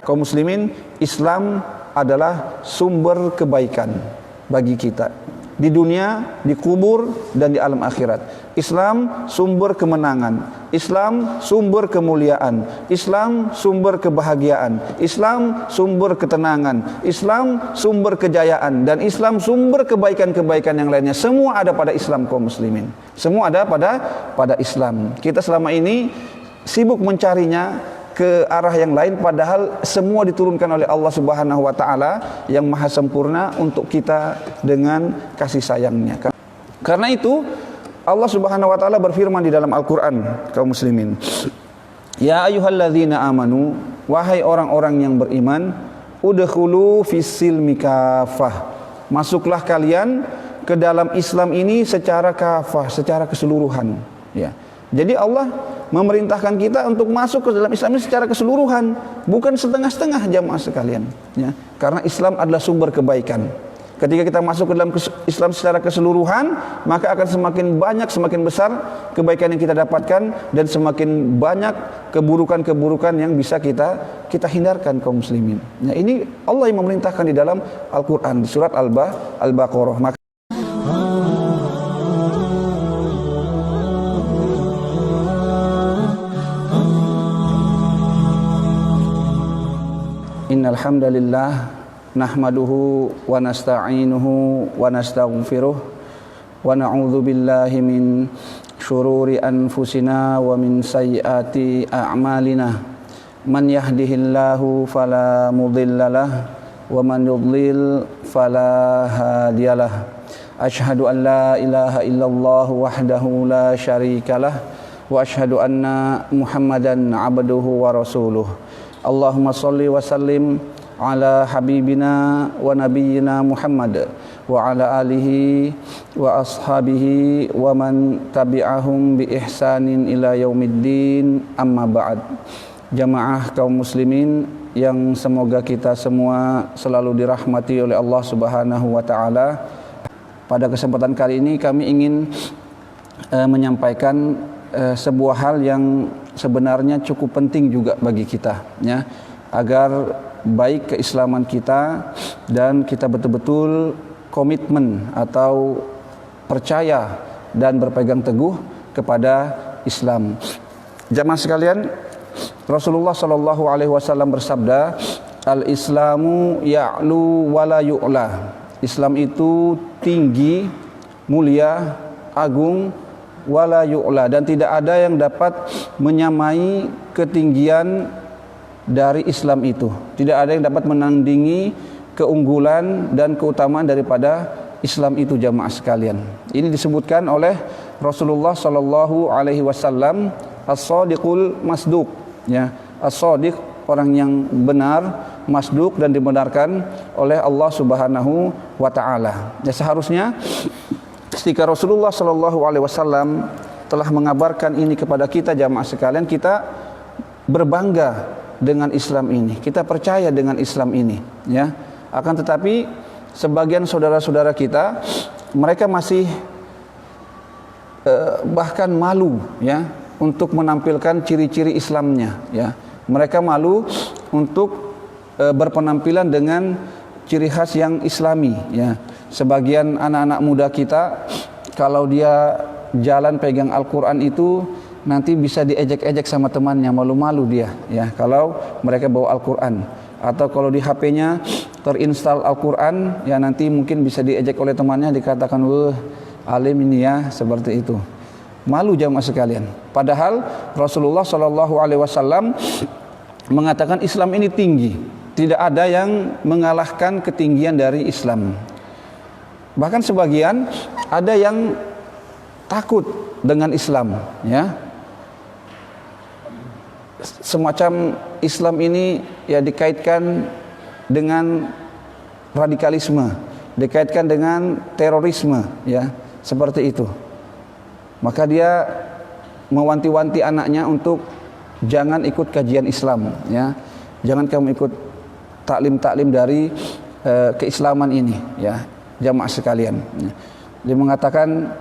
kaum muslimin, Islam adalah sumber kebaikan bagi kita di dunia, di kubur, dan di alam akhirat. Islam sumber kemenangan, Islam sumber kemuliaan, Islam sumber kebahagiaan, Islam sumber ketenangan, Islam sumber kejayaan, dan Islam sumber kebaikan-kebaikan yang lainnya. Semua ada pada Islam, kaum muslimin. Semua ada pada Islam. Kita selama ini sibuk mencarinya ke arah yang lain, padahal semua diturunkan oleh Allah Subhanahu wa taala yang maha sempurna untuk kita dengan kasih sayangnya. Karena itu Allah Subhanahu wa taala berfirman di dalam Al-Qur'an, kaum muslimin, ya ayyuhalladzina amanu, wahai orang-orang yang beriman, udkhulu fis-silmi kafah, masuklah kalian ke dalam Islam ini secara kafah, secara keseluruhan, ya. Jadi Allah memerintahkan kita untuk masuk ke dalam Islam ini secara keseluruhan, bukan setengah-setengah, jamaah sekalian, ya. Karena Islam adalah sumber kebaikan. Ketika kita masuk ke dalam Islam secara keseluruhan, maka akan semakin banyak, semakin besar kebaikan yang kita dapatkan, dan semakin banyak keburukan-keburukan yang bisa kita hindarkan, kaum muslimin. Nah, ini Allah yang memerintahkan di dalam Al-Qur'an di surat Al-Baqarah. Maka innal hamdalillah nahmaduhu wa nasta'inuhu wa nastaghfiruh wa na'udzu billahi min syururi anfusina wa min sayyiati a'malina. Man yahdihillahu fala mudhillalah wa man yudlil fala hadiyalah. Asyhadu an la ilaha illallah wahdahu la syarikalah wa asyhadu anna Muhammadan abduhu wa rasuluh. Allahumma salli wa sallim ala habibina wa nabiyyina Muhammad wa ala alihi wa ashabihi wa man tabi'ahum bi ihsanin ila yaumiddin, amma ba'd. Jamaah kaum muslimin yang semoga kita semua selalu dirahmati oleh Allah Subhanahu wa taala. Pada kesempatan kali ini kami ingin menyampaikan sebuah hal yang sebenarnya cukup penting juga bagi kita, ya, agar baik keislaman kita dan kita betul-betul komitmen atau percaya dan berpegang teguh kepada Islam. Jamaah sekalian, Rasulullah Shallallahu Alaihi Wasallam bersabda, al-Islamu ya'lu wa la yu'la. Islam itu tinggi, mulia, agung, wala yu'la, dan tidak ada yang dapat menyamai ketinggian dari Islam itu. Tidak ada yang dapat menandingi keunggulan dan keutamaan daripada Islam itu, jamaah sekalian. Ini disebutkan oleh Rasulullah Shallallahu Alaihi Wasallam, as-sadiqul masduq, ya, as-sadiq, orang yang benar, masduq, dan dibenarkan oleh Allah Subhanahu wa taala. Ya, seharusnya ketika Rasulullah Shallallahu Alaihi Wasallam telah mengabarkan ini kepada kita, jamaah sekalian, kita berbangga dengan Islam ini, kita percaya dengan Islam ini, ya. Akan tetapi sebagian saudara-saudara kita, mereka masih bahkan malu, ya, untuk menampilkan ciri-ciri Islamnya, ya. Mereka malu untuk berpenampilan dengan ciri khas yang Islami, ya. Sebagian anak-anak muda kita, kalau dia jalan pegang Al-Quran itu nanti bisa diejek-ejek sama temannya, malu-malu dia, ya, kalau mereka bawa Al-Quran. Atau kalau di HP-nya terinstall Al-Quran, ya, nanti mungkin bisa diejek oleh temannya, dikatakan, wah, alim ini ya, seperti itu. Malu, jamaah sekalian. Padahal Rasulullah Shallallahu Alaihi Wasallam mengatakan Islam ini tinggi, tidak ada yang mengalahkan ketinggian dari Islam. Bahkan sebagian ada yang takut dengan Islam, ya. Semacam Islam ini, ya, dikaitkan dengan radikalisme, dikaitkan dengan terorisme, ya, seperti itu. Maka dia mewanti-wanti anaknya untuk jangan ikut kajian Islam, ya. Jangan kamu ikut taklim-taklim dari keislaman ini, ya, jamaah sekalian. Dia mengatakan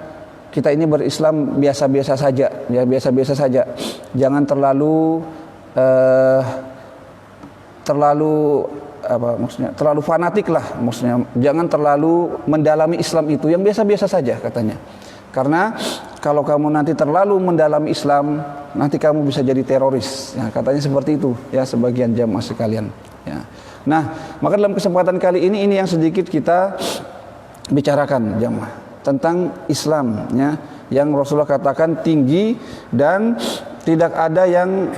kita ini berislam biasa-biasa saja, ya, biasa-biasa saja. Jangan terlalu terlalu terlalu fanatik lah, maksudnya jangan terlalu mendalami Islam itu, yang biasa-biasa saja katanya. Karena kalau kamu nanti terlalu mendalami Islam, nanti kamu bisa jadi teroris. Ya, katanya seperti itu ya sebagian jamaah sekalian. Ya. Nah, maka dalam kesempatan kali ini yang sedikit kita bicarakan jamaah tentang Islam, ya, yang Rasulullah katakan tinggi dan tidak ada yang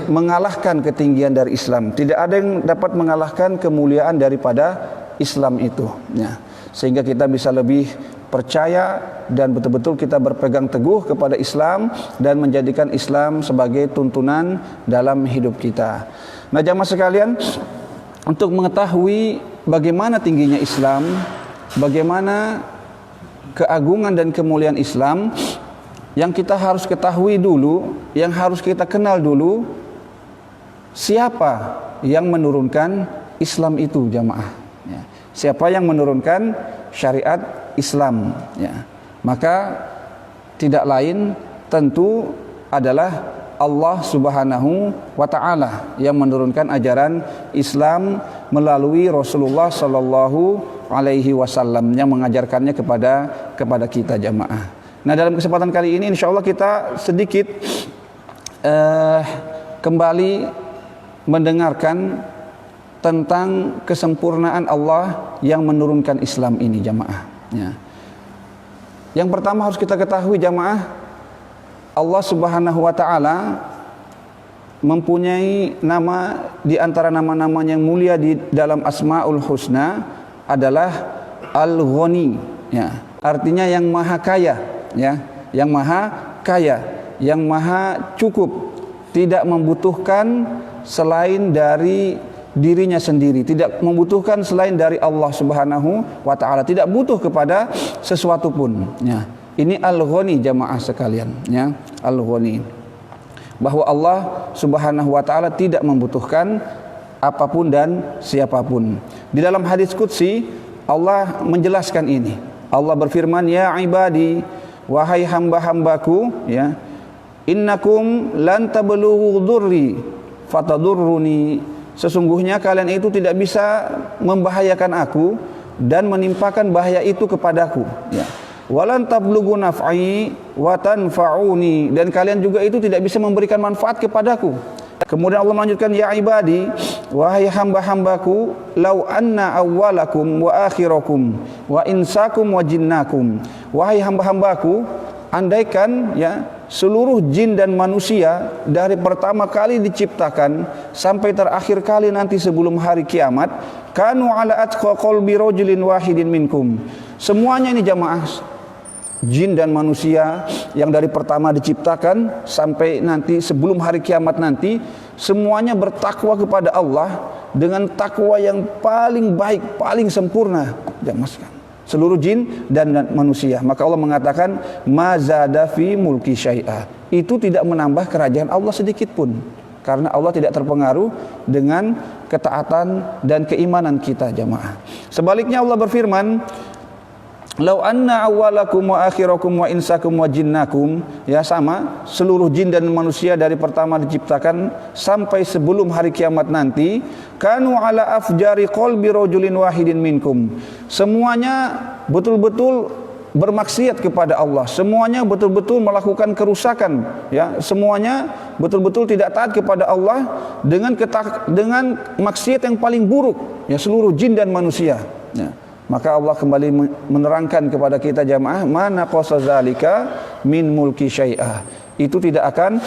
mengalahkan ketinggian dari Islam. Tidak ada yang dapat mengalahkan kemuliaan daripada Islam itu. Ya. Sehingga kita bisa lebih percaya dan betul-betul kita berpegang teguh kepada Islam dan menjadikan Islam sebagai tuntunan dalam hidup kita. Nah, jamaah sekalian, untuk mengetahui bagaimana tingginya Islam, bagaimana keagungan dan kemuliaan Islam, yang kita harus ketahui dulu, yang harus kita kenal dulu, siapa yang menurunkan Islam itu jamaah. Ya. Siapa yang menurunkan syariat Islam. Ya. Maka tidak lain tentu adalah Allah Subhanahu wa Ta'ala yang menurunkan ajaran Islam melalui Rasulullah Sallallahu Alaihi Wasallam yang mengajarkannya kepada kita jamaah. Nah, dalam kesempatan kali ini insya Allah kita sedikit kembali mendengarkan tentang kesempurnaan Allah yang menurunkan Islam ini jamaah. Ya. Yang pertama harus kita ketahui jamaah, Allah Subhanahu wa Ta'ala mempunyai nama di antara nama-nama yang mulia di dalam Asmaul Husna adalah Al-Ghani, ya. Artinya yang maha kaya, ya, yang maha kaya, yang maha cukup, tidak membutuhkan selain dari dirinya sendiri, tidak membutuhkan selain dari Allah Subhanahu wa Ta'ala, tidak butuh kepada sesuatu pun, ya. Ini Al-Ghani jamaah sekalian, ya, Al-Ghani, bahwa Allah Subhanahu wa Ta'ala tidak membutuhkan apapun dan siapapun. Di dalam hadis qudsi Allah menjelaskan ini. Allah berfirman, ya ibadi, wahai hamba-hambaku, ya, innakum lan tablughu dhurri fatadurruni, sesungguhnya kalian itu tidak bisa membahayakan aku dan menimpakan bahaya itu kepadaku, ya. Walan tablughu naf'i wa tanfa'uni, dan kalian juga itu tidak bisa memberikan manfaat kepadaku. Kemudian Allah melanjutkan, ya ibadi, wahai hamba-hambaku, lau anna awwalakum wa akhirakum wa insakum wa jinnakum, wahai hamba-hambaku, andaikan, ya, seluruh jin dan manusia dari pertama kali diciptakan sampai terakhir kali nanti sebelum hari kiamat, kanu ala atqa qalbi rajulin wahidin minkum, semuanya ini jamaah, jin dan manusia yang dari pertama diciptakan sampai nanti sebelum hari kiamat nanti, semuanya bertakwa kepada Allah dengan takwa yang paling baik, paling sempurna jamaah sekalian, seluruh jin dan manusia. Maka Allah mengatakan, ma zada fi mulki syai'a, itu tidak menambah kerajaan Allah sedikit pun, karena Allah tidak terpengaruh dengan ketaatan dan keimanan kita jamaah. Sebaliknya Allah berfirman, lau anna awwalakum wa akhirakum wa insakum wa jinnakum, ya, sama, seluruh jin dan manusia dari pertama diciptakan sampai sebelum hari kiamat nanti, kanu ala afjari qalbi rajulin wahidin minkum, semuanya betul-betul bermaksiat kepada Allah, semuanya betul-betul melakukan kerusakan, ya, semuanya betul-betul tidak taat kepada Allah dengan maksiat yang paling buruk, ya, seluruh jin dan manusia, ya. Maka Allah kembali menerangkan kepada kita jamaah, mana qasa zalika min mulki syai'ah, itu tidak akan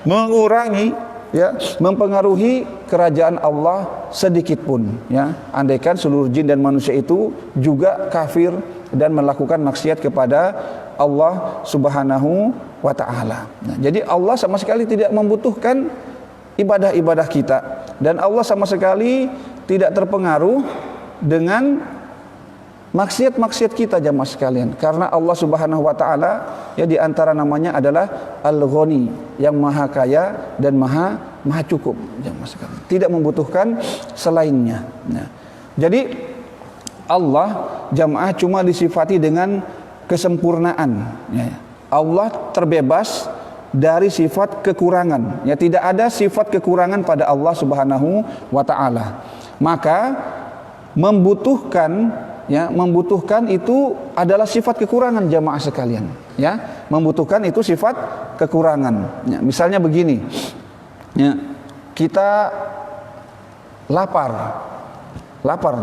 mengurangi, ya, mempengaruhi kerajaan Allah sedikit pun, ya, andaikan seluruh jin dan manusia itu juga kafir dan melakukan maksiat kepada Allah Subhanahu wa Ta'ala. Nah, jadi Allah sama sekali tidak membutuhkan ibadah-ibadah kita, dan Allah sama sekali tidak terpengaruh dengan maksiat-maksiat kita jamaah sekalian, karena Allah Subhanahu wa Ta'ala, ya, di antara namanya adalah Al-Ghani, yang maha kaya dan maha cukup jamaah sekalian, tidak membutuhkan selainnya. Nah, jadi Allah jamaah cuma disifati dengan kesempurnaan, ya. Allah terbebas dari sifat kekurangan. Ya, tidak ada sifat kekurangan pada Allah Subhanahu wa taala. Maka membutuhkan itu adalah sifat kekurangan jamaah sekalian. Ya, membutuhkan itu sifat kekurangan. Ya, misalnya begini. Ya, kita lapar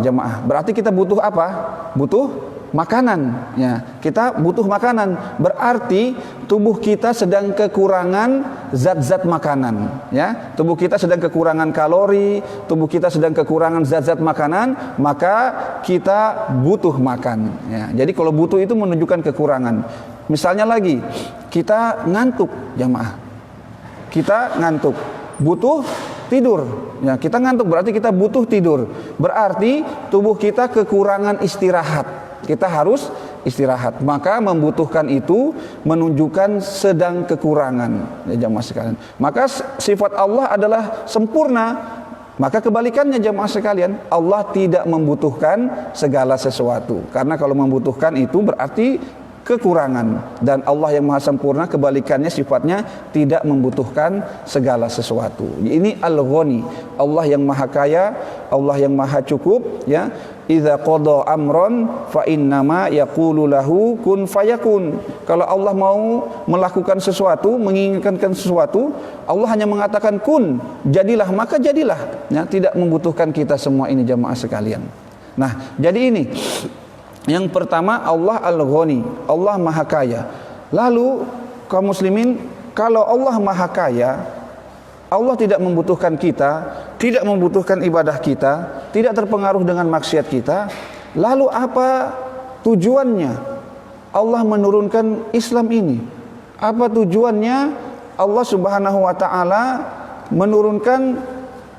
jamaah. Berarti kita butuh apa? Butuh makanan. Ya, kita butuh makanan. Berarti tubuh kita sedang kekurangan zat-zat makanan. Ya, tubuh kita sedang kekurangan kalori, tubuh kita sedang kekurangan zat-zat makanan, maka kita butuh makan. Ya, jadi kalau butuh itu menunjukkan kekurangan. Misalnya lagi, kita ngantuk jamaah. Kita ngantuk, butuh tidur. Ya, kita ngantuk berarti kita butuh tidur. Berarti tubuh kita kekurangan istirahat. Kita harus istirahat. Maka membutuhkan itu menunjukkan sedang kekurangan. Ya, jamaah sekalian. Maka sifat Allah adalah sempurna. Maka kebalikannya jamaah sekalian, Allah tidak membutuhkan segala sesuatu. Karena kalau membutuhkan itu berarti kekurangan, dan Allah yang maha sempurna kebalikannya sifatnya tidak membutuhkan segala sesuatu. Ini Al-Ghani, Allah yang maha kaya, Allah yang maha cukup. Ya, idza qada amron fa innama yaqulu lahu kun fayakun. Kalau Allah mau melakukan sesuatu, menginginkan sesuatu, Allah hanya mengatakan kun, jadilah, maka jadilah. Ya, tidak membutuhkan kita semua ini jamaah sekalian. Nah, jadi ini yang pertama, Allah Al-Ghani, Allah Maha Kaya. Lalu kaum muslimin, kalau Allah Maha Kaya, Allah tidak membutuhkan kita, tidak membutuhkan ibadah kita, tidak terpengaruh dengan maksiat kita. Lalu apa tujuannya Allah menurunkan Islam ini? Apa tujuannya Allah Subhanahu wa taala menurunkan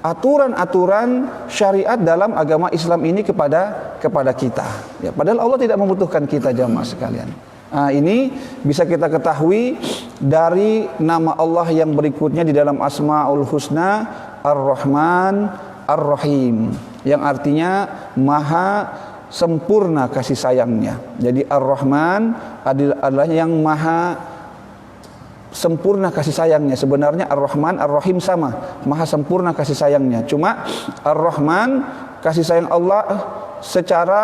aturan-aturan syariat dalam agama Islam ini kepada kita. Ya, padahal Allah tidak membutuhkan kita jamaah sekalian. Nah, ini bisa kita ketahui dari nama Allah yang berikutnya di dalam Asmaul Husna, Ar-Rahman, Ar-Rahim, yang artinya maha sempurna kasih sayangnya. Jadi Ar-Rahman adalah yang maha sempurna kasih sayangnya. Sebenarnya Ar-Rahman, Ar-Rahim sama, maha sempurna kasih sayangnya. Cuma Ar-Rahman kasih sayang Allah secara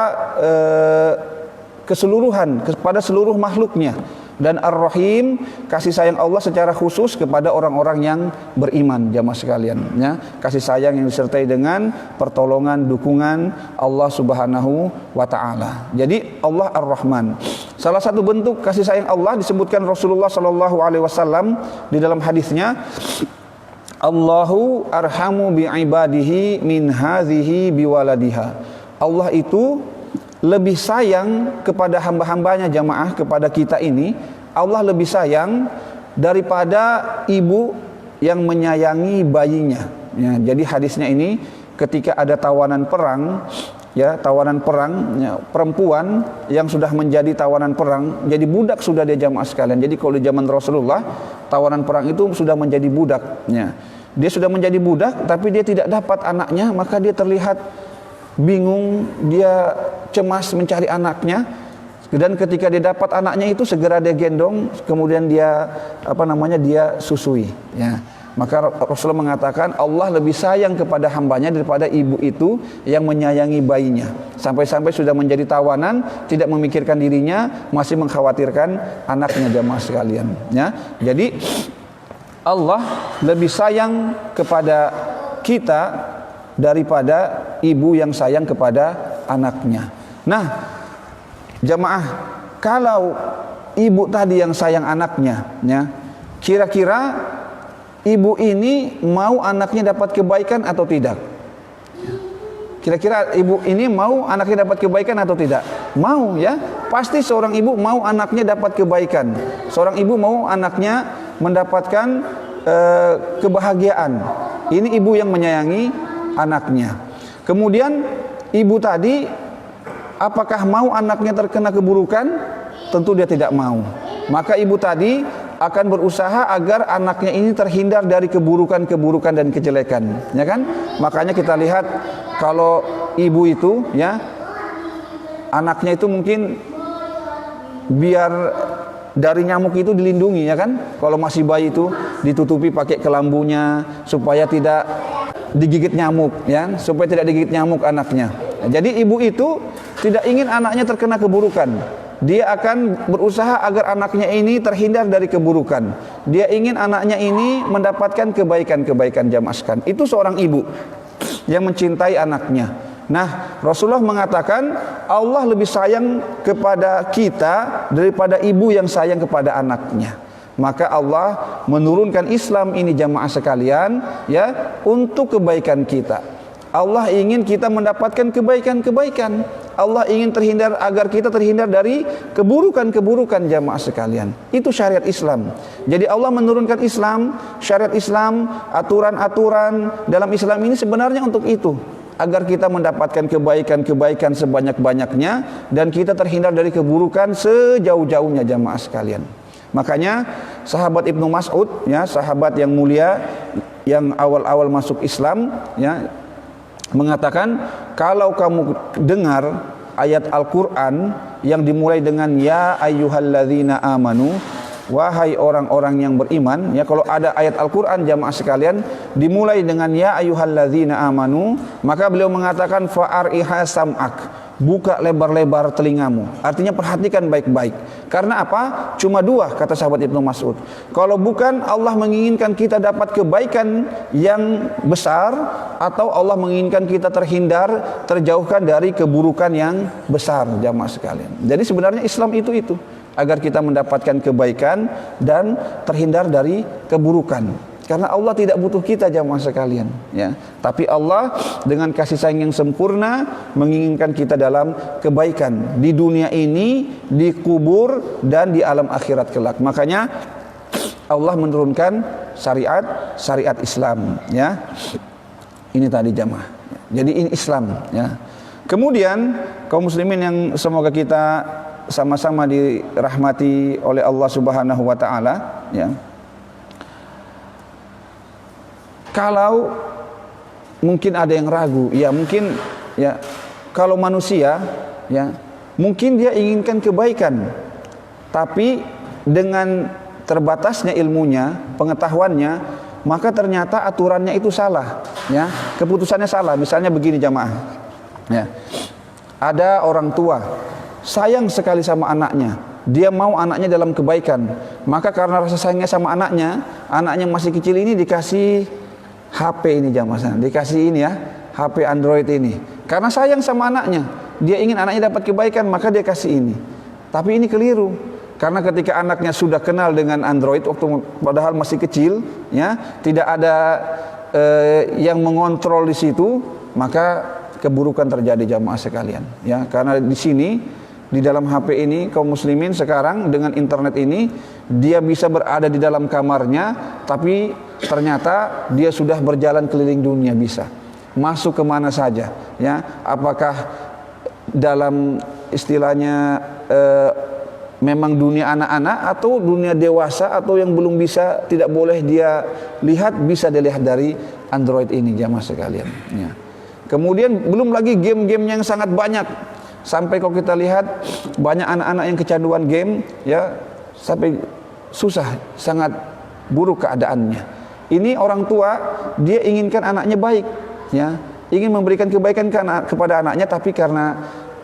keseluruhan kepada seluruh makhluknya, dan Ar-Rahim kasih sayang Allah secara khusus kepada orang-orang yang beriman jamaah sekalian. Ya, kasih sayang yang disertai dengan pertolongan, dukungan Allah Subhanahu wa taala. Jadi Allah Ar-Rahman. Salah satu bentuk kasih sayang Allah disebutkan Rasulullah sallallahu alaihi wasallam di dalam hadisnya, Allahu arhamu bi ibadihi min hadhihi biwaladiha. Allah itu lebih sayang kepada hamba-hambanya jamaah, kepada kita ini. Allah lebih sayang daripada ibu yang menyayangi bayinya. Ya, jadi hadisnya ini ketika ada tawanan perang, ya, perempuan yang sudah menjadi tawanan perang, jadi budak sudah dia jamaah sekalian. Jadi kalau di zaman Rasulullah, tawanan perang itu sudah menjadi budak. Ya, dia sudah menjadi budak, tapi dia tidak dapat anaknya, maka dia terlihat bingung, dia cemas mencari anaknya. Dan ketika dia dapat anaknya itu segera dia gendong, kemudian dia dia susui. Ya. Maka Rasulullah mengatakan Allah lebih sayang kepada hambanya daripada ibu itu yang menyayangi bayinya. Sampai-sampai sudah menjadi tawanan, tidak memikirkan dirinya, masih mengkhawatirkan anaknya jamaah sekalian. Ya. Jadi Allah lebih sayang kepada kita daripada ibu yang sayang kepada anaknya. Nah, jamaah, kalau ibu tadi yang sayang anaknya, ya, kira-kira ibu ini mau anaknya dapat kebaikan atau tidak? Kira-kira ibu ini mau anaknya dapat kebaikan atau tidak? Mau, ya. Pasti seorang ibu mau anaknya dapat kebaikan. Seorang ibu mau anaknya mendapatkan kebahagiaan. Ini ibu yang menyayangi anaknya. Kemudian ibu tadi apakah mau anaknya terkena keburukan? Tentu dia tidak mau. Maka ibu tadi akan berusaha agar anaknya ini terhindar dari keburukan-keburukan dan kejelekan, ya kan? Makanya kita lihat kalau ibu itu, ya, anaknya itu mungkin biar dari nyamuk itu dilindungi, ya kan? Kalau masih bayi itu ditutupi pakai kelambunya supaya tidak digigit nyamuk, ya, supaya tidak digigit nyamuk anaknya. Jadi ibu itu tidak ingin anaknya terkena keburukan. Dia akan berusaha agar anaknya ini terhindar dari keburukan. Dia ingin anaknya ini mendapatkan kebaikan-kebaikan, jamaah sekalian. Itu seorang ibu yang mencintai anaknya. Nah, Rasulullah mengatakan Allah lebih sayang kepada kita daripada ibu yang sayang kepada anaknya. Maka Allah menurunkan Islam ini, jamaah sekalian, ya, untuk kebaikan kita. Allah ingin kita mendapatkan kebaikan-kebaikan. Allah ingin terhindar, agar kita terhindar dari keburukan-keburukan, jamaah sekalian. Itu syariat Islam. Jadi Allah menurunkan Islam, syariat Islam, aturan-aturan dalam Islam ini sebenarnya untuk itu, agar kita mendapatkan kebaikan-kebaikan sebanyak-banyaknya dan kita terhindar dari keburukan sejauh-jauhnya, jamaah sekalian. Makanya sahabat Ibnu Mas'ud, ya, sahabat yang mulia yang awal-awal masuk Islam, ya, mengatakan, kalau kamu dengar ayat Al-Quran yang dimulai dengan ya ayyuhalladzina amanu, wahai orang-orang yang beriman, ya, kalau ada ayat Al-Quran, jamaah sekalian, dimulai dengan ya ayyuhalladzina amanu, maka beliau mengatakan fa'ariha sam'ak, buka lebar-lebar telingamu. Artinya perhatikan baik-baik. Karena apa? Cuma dua, kata sahabat Ibnu Mas'ud. Kalau bukan Allah menginginkan kita dapat kebaikan yang besar, atau Allah menginginkan kita terhindar, terjauhkan dari keburukan yang besar, jamaah sekalian. Jadi sebenarnya Islam itu agar kita mendapatkan kebaikan dan terhindar dari keburukan. Karena Allah tidak butuh kita, jamaah sekalian, ya. Tapi Allah dengan kasih sayang yang sempurna menginginkan kita dalam kebaikan di dunia ini, di kubur, dan di alam akhirat kelak. Makanya Allah menurunkan syariat Islam, ya. Ini tadi, jamaah. Jadi ini Islam, ya. Kemudian kaum muslimin yang semoga kita sama-sama dirahmati oleh Allah Subhanahu wa taala, ya. Kalau mungkin ada yang ragu, ya mungkin, ya, kalau manusia, ya, mungkin dia inginkan kebaikan, tapi dengan terbatasnya ilmunya, pengetahuannya, maka ternyata aturannya itu salah, ya, keputusannya salah. Misalnya begini, jamaah, ya, ada orang tua sayang sekali sama anaknya, dia mau anaknya dalam kebaikan, maka karena rasa sayangnya sama anaknya masih kecil ini dikasih HP ini, jamaah, dikasih ini, ya, HP Android ini. Karena sayang sama anaknya, dia ingin anaknya dapat kebaikan, maka dia kasih ini. Tapi ini keliru. Karena ketika anaknya sudah kenal dengan Android waktu padahal masih kecil, ya, tidak ada yang mengontrol di situ, maka keburukan terjadi, jamaah sekalian, ya. Karena di sini, di dalam HP ini, kaum muslimin sekarang dengan internet ini, dia bisa berada di dalam kamarnya, tapi ternyata dia sudah berjalan keliling dunia, bisa masuk kemana saja, ya. Apakah dalam istilahnya memang dunia anak-anak atau dunia dewasa, atau yang belum bisa, tidak boleh dia lihat, bisa dilihat dari Android ini, jamaah sekalian, ya. Kemudian belum lagi game-game yang sangat banyak. Sampai kalau kita lihat banyak anak-anak yang kecanduan game, ya, sampai susah, sangat buruk keadaannya. Ini orang tua, dia inginkan anaknya baik, ya, ingin memberikan kebaikan kepada anaknya, tapi karena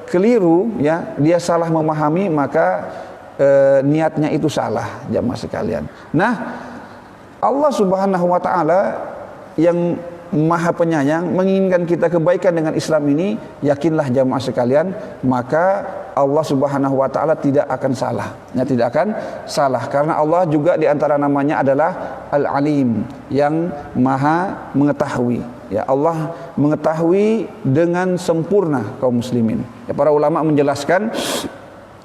keliru, ya, dia salah memahami, maka niatnya itu salah, jamaah sekalian. Nah, Allah Subhanahu wa taala yang Maha Penyayang menginginkan kita kebaikan dengan Islam ini, yakinlah jamaah sekalian, maka Allah Subhanahu wa taala tidak akan salah. Ya, tidak akan salah, karena Allah juga di antara namanya adalah Al-Alim, yang Maha mengetahui. Ya, Allah mengetahui dengan sempurna, kaum muslimin. Ya, para ulama menjelaskan,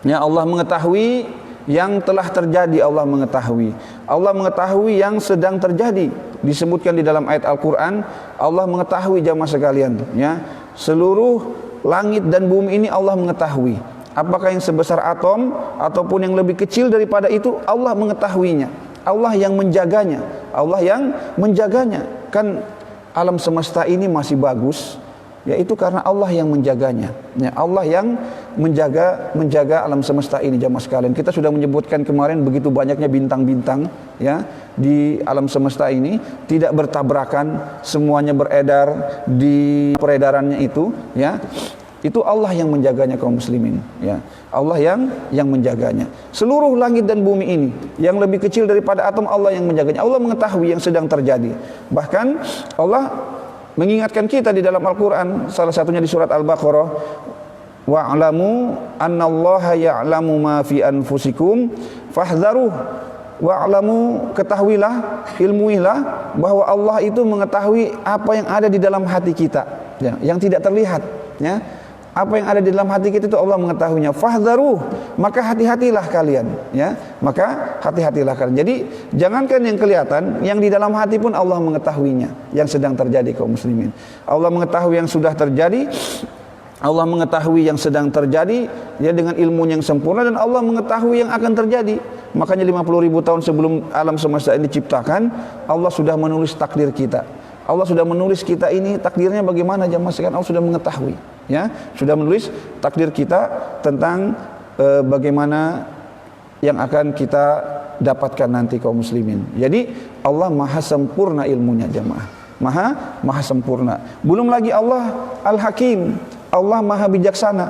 ya, Allah mengetahui yang telah terjadi, Allah mengetahui. Allah mengetahui yang sedang terjadi. Disebutkan di dalam ayat Al-Quran, Allah mengetahui, jamaah sekalian, ya, seluruh langit dan bumi ini Allah mengetahui. Apakah yang sebesar atom ataupun yang lebih kecil daripada itu, Allah mengetahuinya. Allah yang menjaganya. Allah yang menjaganya. Kan alam semesta ini masih bagus, Yaitu karena Allah yang menjaganya. Ya, Allah yang menjaga alam semesta ini jamaah sekalian. Kita sudah menyebutkan kemarin begitu banyaknya bintang-bintang ya di alam semesta ini, tidak bertabrakan, semuanya beredar di peredarannya itu ya. Itu Allah yang menjaganya kaum muslimin ya. Allah yang menjaganya. Seluruh langit dan bumi ini yang lebih kecil daripada atom, Allah yang menjaganya. Allah mengetahui yang sedang terjadi. Bahkan Allah mengingatkan kita di dalam Al-Quran, salah satunya di surat Al-Baqarah, wa'lamu annallaha ya'lamu ma fi anfusikum fahdharuh. Wa'lamu, ketahuilah, ilmuilah bahwa Allah itu mengetahui apa yang ada di dalam hati kita ya, yang tidak terlihat ya. Apa yang ada di dalam hati kita itu Allah mengetahuinya. Fahdharuh, maka hati-hatilah kalian ya. Maka hati-hatilah kalian. Jadi jangankan yang kelihatan, yang di dalam hati pun Allah mengetahuinya yang sedang terjadi kaum muslimin. Allah mengetahui yang sudah terjadi, Allah mengetahui yang sedang terjadi ya dengan ilmu yang sempurna, dan Allah mengetahui yang akan terjadi. Makanya 50.000 tahun sebelum alam semesta ini diciptakan, Allah sudah menulis takdir kita. Allah sudah menulis kita ini takdirnya bagaimana jamaah sekalian. Allah sudah mengetahui ya, sudah menulis takdir kita tentang bagaimana yang akan kita dapatkan nanti kaum muslimin. Jadi Allah maha sempurna ilmunya jamaah, maha sempurna. Belum lagi Allah Al-Hakim, Allah maha bijaksana.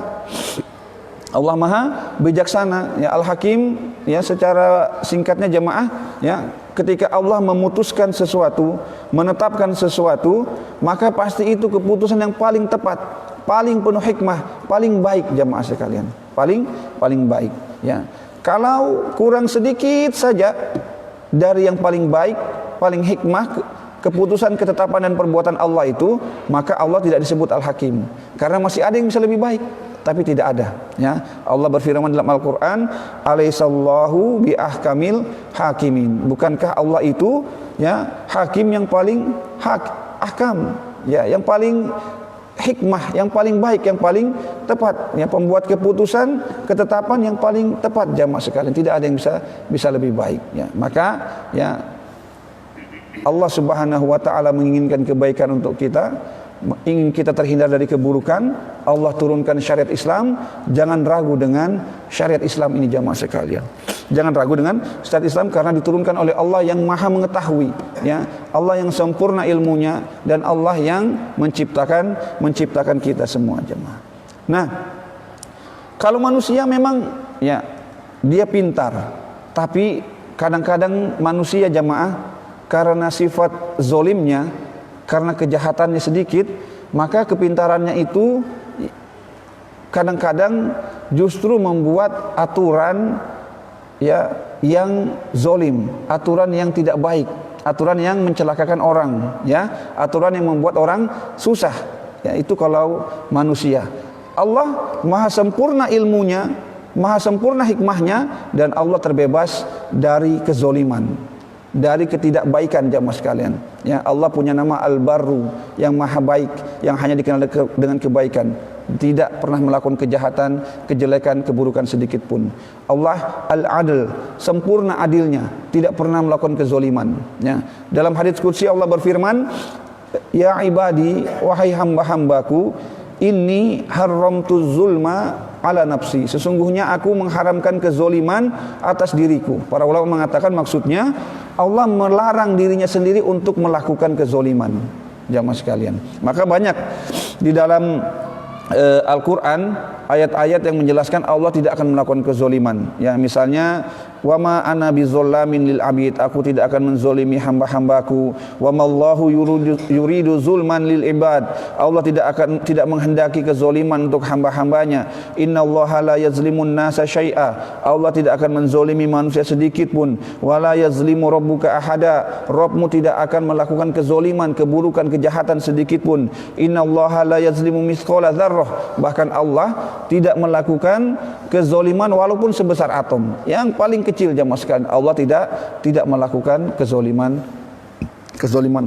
Allah maha bijaksana ya. Al-Hakim ya, secara singkatnya jamaah ya, ketika Allah memutuskan sesuatu, menetapkan sesuatu, maka pasti itu keputusan yang paling tepat, paling penuh hikmah, paling baik jamaah sekalian. Paling baik ya. Kalau kurang sedikit saja dari yang paling baik, paling hikmah, keputusan, ketetapan dan perbuatan Allah itu, maka Allah tidak disebut Al-Hakim, karena masih ada yang bisa lebih baik, tapi tidak ada ya. Allah berfirman dalam Al-Qur'an, alaihissallahu bi ahkamil hakimin. Bukankah Allah itu ya hakim yang paling ahkam ya, yang paling hikmah, yang paling baik, yang paling tepat ya, pembuat keputusan, ketetapan yang paling tepat jamaah sekalian. Tidak ada yang bisa lebih baik ya. Maka ya Allah Subhanahu wa taala menginginkan kebaikan untuk kita, ingin kita terhindar dari keburukan. Allah turunkan syariat Islam. Jangan ragu dengan syariat Islam ini jamaah sekalian. Jangan ragu dengan syariat Islam, karena diturunkan oleh Allah yang maha mengetahui ya. Allah yang sempurna ilmunya, dan Allah yang menciptakan kita semua jemaah. Nah, kalau manusia memang ya dia pintar, tapi kadang-kadang manusia jemaah karena sifat zolimnya, karena kejahatannya sedikit, maka kepintarannya itu kadang-kadang justru membuat aturan ya yang zolim, aturan yang tidak baik, aturan yang mencelakakan orang ya, aturan yang membuat orang susah ya. Itu kalau manusia. Allah maha sempurna ilmunya, maha sempurna hikmahnya, dan Allah terbebas dari kezoliman, dari ketidakbaikan jamaah sekalian ya. Allah punya nama Al-Barru, yang maha baik, yang hanya dikenal dengan kebaikan, tidak pernah melakukan kejahatan, kejelekan, keburukan sedikit pun. Allah Al-Adl, sempurna adilnya, tidak pernah melakukan kezoliman ya. Dalam hadits qudsi Allah berfirman, ya ibadi, wahai hamba-hambaku, inni haramtu zulma ala nafsi, sesungguhnya aku mengharamkan kezoliman atas diriku. Para ulama mengatakan maksudnya Allah melarang dirinya sendiri untuk melakukan kezoliman jamaah sekalian. Maka banyak di dalam Al-Quran ayat-ayat yang menjelaskan Allah tidak akan melakukan kezoliman ya. Misalnya, wa ma ana bizollamin lil abid, aku tidak akan menzolimi hamba-hambaku. Wa mallahu yuridu zulman lil ibad, Allah tidak menghendaki kezoliman untuk hamba-hambanya. Innallaha la yazlimun nasa syai'a, Allah tidak akan menzolimi manusia sedikit pun. Wa la yazlimu rabbuka ahada, Rabbmu tidak akan melakukan kezoliman, keburukan, kejahatan sedikit pun. Innallaha la yazlimu mithqala dzarrah, bahkan Allah tidak melakukan kezoliman walaupun sebesar atom, yang paling kecil jamaah sekalian. Allah tidak melakukan kezoliman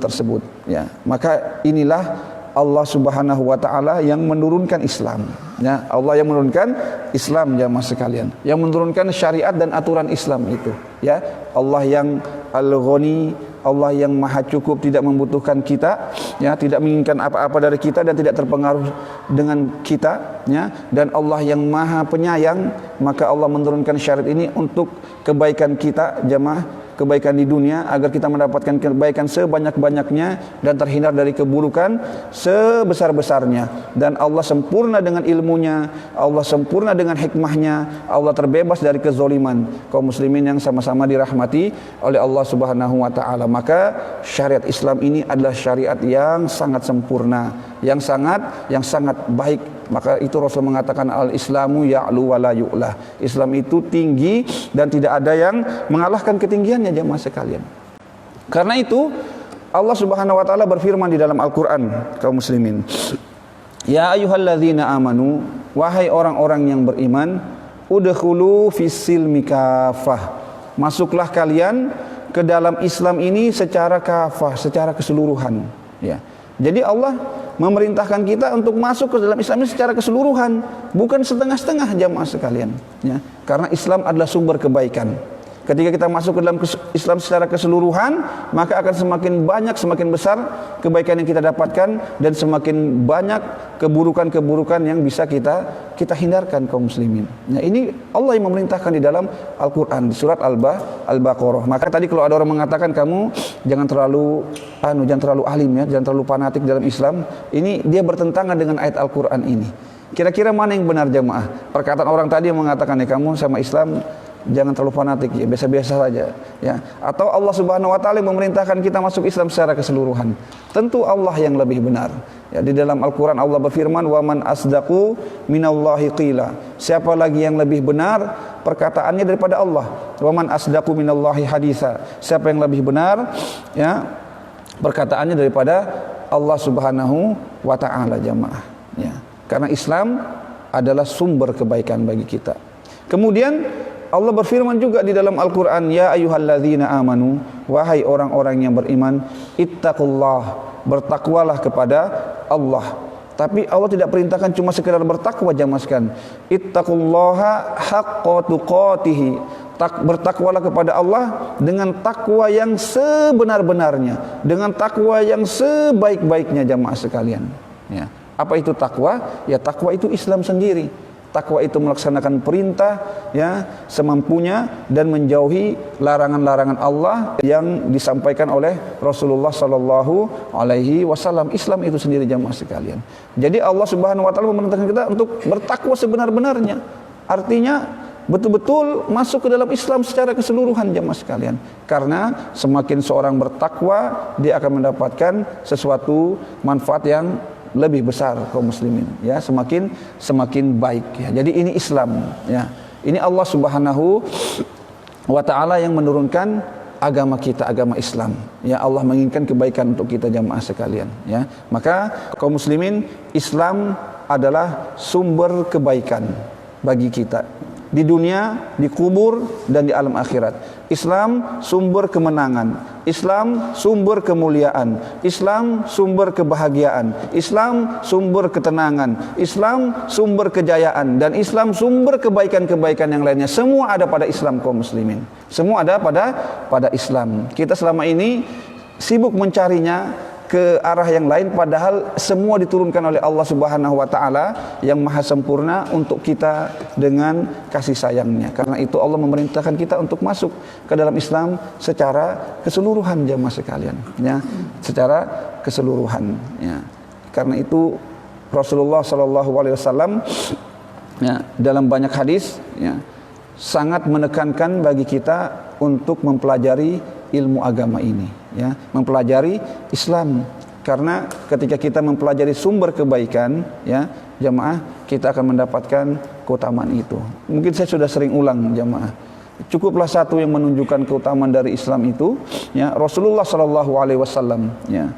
tersebut ya. Maka inilah Allah Subhanahu wa taala yang menurunkan Islam ya. Allah yang menurunkan Islam jamaah sekalian, yang menurunkan syariat dan aturan Islam itu ya. Allah yang Al-Ghani Allah yang maha cukup, tidak membutuhkan kita, ya, tidak menginginkan apa-apa dari kita dan tidak terpengaruh dengan kita, ya, dan Allah yang maha penyayang, maka Allah menurunkan syariat ini untuk kebaikan kita jamaah, kebaikan di dunia, agar kita mendapatkan kebaikan sebanyak-banyaknya dan terhindar dari keburukan sebesar-besarnya. Dan Allah sempurna dengan ilmunya, Allah sempurna dengan hikmahnya, Allah terbebas dari kezoliman kaum muslimin yang sama-sama dirahmati oleh Allah Subhanahu wa taala. Maka syariat Islam ini adalah syariat yang sangat sempurna, yang sangat baik. Maka itu Rasul mengatakan al-Islamu ya'lu wa la yu'la. Islam itu tinggi dan tidak ada yang mengalahkan ketinggiannya jemaah sekalian. Karena itu Allah Subhanahu wa taala berfirman di dalam Al-Qur'an, kaum muslimin, ya ayyuhalladzina amanu, wahai orang-orang yang beriman, udkhulu fis-silmi kafah, masuklah kalian ke dalam Islam ini secara kafah, secara keseluruhan, ya. Jadi Allah memerintahkan kita untuk masuk ke dalam Islam ini secara keseluruhan, bukan setengah-setengah jamaah sekalian, ya. Karena Islam adalah sumber kebaikan. Ketika kita masuk ke dalam Islam secara keseluruhan, maka akan semakin banyak, semakin besar kebaikan yang kita dapatkan, dan semakin banyak keburukan-keburukan yang bisa kita hindarkan kaum muslimin. Nah, ini Allah yang memerintahkan di dalam Al-Quran, di surat Al-Baqarah. Maka tadi kalau ada orang mengatakan kamu jangan terlalu alim, ya, jangan terlalu fanatik dalam Islam, ini dia bertentangan dengan ayat Al-Quran ini. Kira-kira mana yang benar jamaah? Perkataan orang tadi yang mengatakan, ya kamu sama Islam jangan terlalu fanatik, ya biasa-biasa saja, ya, atau Allah Subhanahu wa taala memerintahkan kita masuk Islam secara keseluruhan? Tentu Allah yang lebih benar. Ya, di dalam Al-Qur'an Allah berfirman, "Wa man asdaqu minallahi qila." Siapa lagi yang lebih benar perkataannya daripada Allah? "Wa man asdaqu minallahi haditsa." Siapa yang lebih benar, ya, perkataannya daripada Allah Subhanahu wa taala jamaah, ya. Karena Islam adalah sumber kebaikan bagi kita. Kemudian Allah berfirman juga di dalam Al-Quran, ya ayyuhalladzina amanu, wahai orang-orang yang beriman, ittaqullah, bertakwalah kepada Allah. Tapi Allah tidak perintahkan cuma sekedar bertakwa jamaah sekalian. Ittaqullaha haqqa tuqatihi, bertakwalah kepada Allah dengan takwa yang sebenar-benarnya, dengan takwa yang sebaik-baiknya jamaah sekalian, ya. Apa itu takwa? Ya, takwa itu Islam sendiri. Takwa itu melaksanakan perintah, ya, semampunya dan menjauhi larangan-larangan Allah yang disampaikan oleh Rasulullah sallallahu alaihi wasallam. Islam itu sendiri jamaah sekalian. Jadi Allah Subhanahu wa taala memerintahkan kita untuk bertakwa sebenar-benarnya. Artinya betul-betul masuk ke dalam Islam secara keseluruhan jamaah sekalian. Karena semakin seorang bertakwa, dia akan mendapatkan sesuatu manfaat yang lebih besar kaum muslimin, ya, semakin baik, ya. Jadi ini Islam, ya. Ini Allah Subhanahu wa taala yang menurunkan agama kita, agama Islam, ya. Allah menginginkan kebaikan untuk kita jamaah sekalian, ya. Maka kaum muslimin, Islam adalah sumber kebaikan bagi kita di dunia, di kubur, dan di alam akhirat. Islam sumber kemenangan, Islam sumber kemuliaan, Islam sumber kebahagiaan, Islam sumber ketenangan, Islam sumber kejayaan, dan Islam sumber kebaikan-kebaikan yang lainnya. Semua ada pada Islam kaum muslimin. Semua ada pada Islam. Kita selama ini sibuk mencarinya ke arah yang lain, padahal semua diturunkan oleh Allah Subhanahu wa taala yang maha sempurna untuk kita dengan kasih sayangnya. Karena itu Allah memerintahkan kita untuk masuk ke dalam Islam secara keseluruhan jamaah sekalian, ya, secara keseluruhan, ya. Karena itu Rasulullah sallallahu alaihi wasallam, ya, dalam banyak hadis, ya, sangat menekankan bagi kita untuk mempelajari ilmu agama ini, ya, mempelajari Islam. Karena ketika kita mempelajari sumber kebaikan, ya jamaah, kita akan mendapatkan keutamaan itu. Mungkin saya sudah sering ulang jamaah, cukuplah satu yang menunjukkan keutamaan dari Islam itu, ya, Rasulullah sallallahu alaihi wasallam, ya,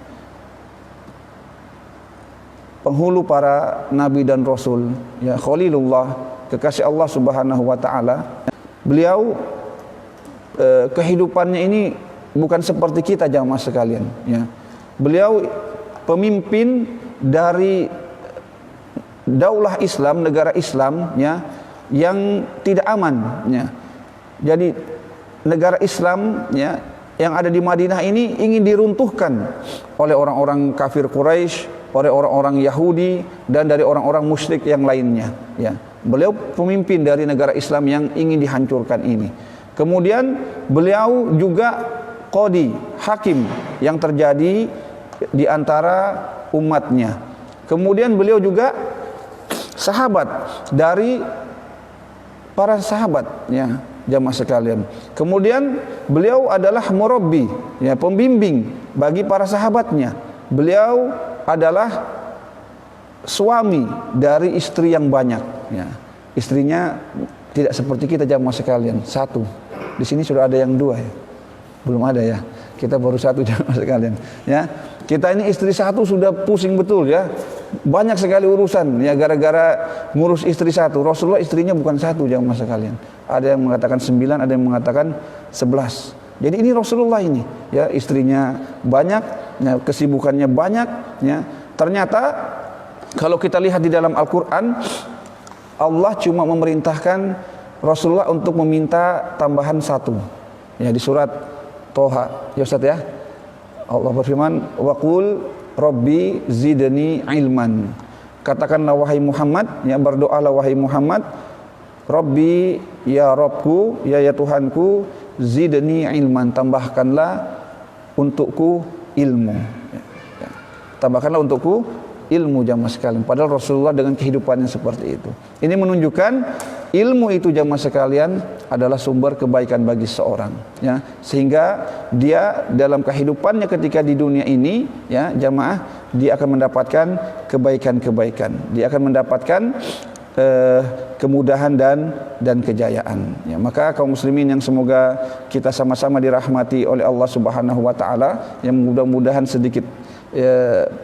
penghulu para nabi dan rasul, ya, Khalilullah, kekasih Allah Subhanahu wa taala. Beliau kehidupannya ini bukan seperti kita jamaah sekalian, ya. Beliau pemimpin dari daulah Islam, negara Islam, ya, yang tidak aman, ya. Jadi negara Islam, ya, yang ada di Madinah ini ingin diruntuhkan oleh orang-orang kafir Quraisy, oleh orang-orang Yahudi dan dari orang-orang musyrik yang lainnya. Ya, beliau pemimpin dari negara Islam yang ingin dihancurkan ini. Kemudian beliau juga qadi, hakim yang terjadi di antara umatnya. Kemudian beliau juga sahabat dari para sahabat, ya, jamaah sekalian. Kemudian beliau adalah murabbi, ya, pembimbing bagi para sahabatnya. Beliau adalah suami dari istri yang banyak, ya. Istrinya tidak seperti kita jamaah sekalian, satu. Di sini sudah ada yang dua, ya. Belum ada, ya. Kita baru satu jamaah sekalian, ya. Kita ini istri satu sudah pusing betul, ya. Banyak sekali urusan, ya, gara-gara ngurus istri satu. Rasulullah istrinya bukan satu jamaah sekalian. Ada yang mengatakan 9, ada yang mengatakan 11. Jadi ini Rasulullah ini, ya, istrinya banyak, ya, kesibukannya banyak, ya. Ternyata kalau kita lihat di dalam Al-Qur'an, Allah cuma memerintahkan Rasulullah untuk meminta tambahan satu. Ya, di surat Toha, ya Ustaz, ya. Allah berfirman, "Waqul Rabbi zidni ilman." Katakanlah wahai Muhammad, ya, berdoalah wahai Muhammad, Rabbi, ya Rabbku, ya Tuhanku, zidni ilman, tambahkanlah untukku ilmu. Ya. Tambahkanlah untukku ilmu jamaah sekalian. Padahal Rasulullah dengan kehidupannya seperti itu. Ini menunjukkan ilmu itu jamaah sekalian adalah sumber kebaikan bagi seorang, ya, sehingga dia dalam kehidupannya ketika di dunia ini, ya jamaah, dia akan mendapatkan kebaikan-kebaikan, dia akan mendapatkan kemudahan dan kejayaan, ya. Maka kaum muslimin yang semoga kita sama-sama dirahmati oleh Allah Subhanahu wa taala, yang mudah-mudahan sedikit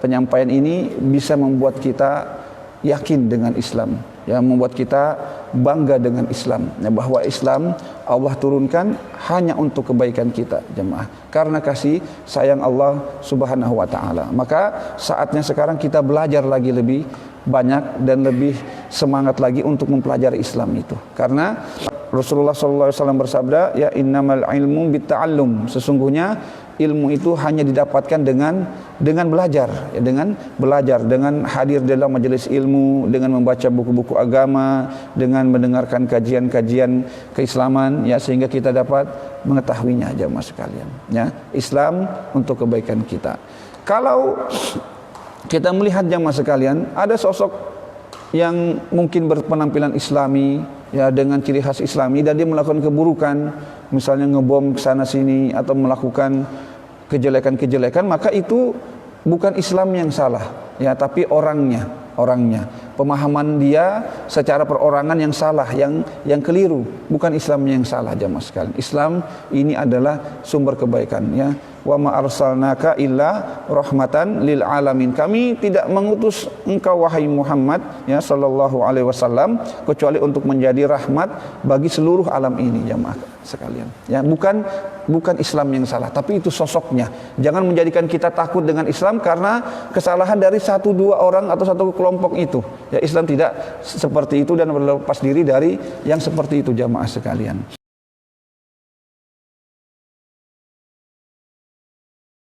penyampaian ini bisa membuat kita yakin dengan Islam, ya, membuat kita bangga dengan Islam, ya, bahwa Islam Allah turunkan hanya untuk kebaikan kita jemaah, karena kasih sayang Allah Subhanahu wa taala. Maka saatnya sekarang kita belajar lagi lebih banyak dan lebih semangat lagi untuk mempelajari Islam itu, karena Rasulullah SAW bersabda, ya innamal ilmu bitta'allum, sesungguhnya ilmu itu hanya didapatkan dengan belajar, ya, dengan belajar, dengan hadir dalam majelis ilmu, dengan membaca buku-buku agama, dengan mendengarkan kajian-kajian keislaman, ya, sehingga kita dapat mengetahuinya jemaah sekalian, ya. Islam untuk kebaikan kita. Kalau kita melihat jemaah sekalian, ada sosok yang mungkin berpenampilan islami, ya, dengan ciri khas islami, dan dia melakukan keburukan, misalnya ngebom sana sini atau melakukan kejelekan-kejelekan, maka itu bukan Islam yang salah, ya, tapi orangnya, pemahaman dia secara perorangan yang salah, yang keliru, bukan Islam yang salah jemaah sekalian. Islam ini adalah sumber kebaikan, ya. Wa ma arsalnaka illa rahmatan lil alamin. Kami tidak mengutus engkau wahai Muhammad, ya, sallallahu alaihi wasallam, kecuali untuk menjadi rahmat bagi seluruh alam ini jemaah sekalian, ya. Bukan Islam yang salah, tapi itu sosoknya. Jangan menjadikan kita takut dengan Islam karena kesalahan dari satu dua orang atau satu kelompok itu, ya. Islam tidak seperti itu dan berlepas diri dari yang seperti itu jemaah sekalian.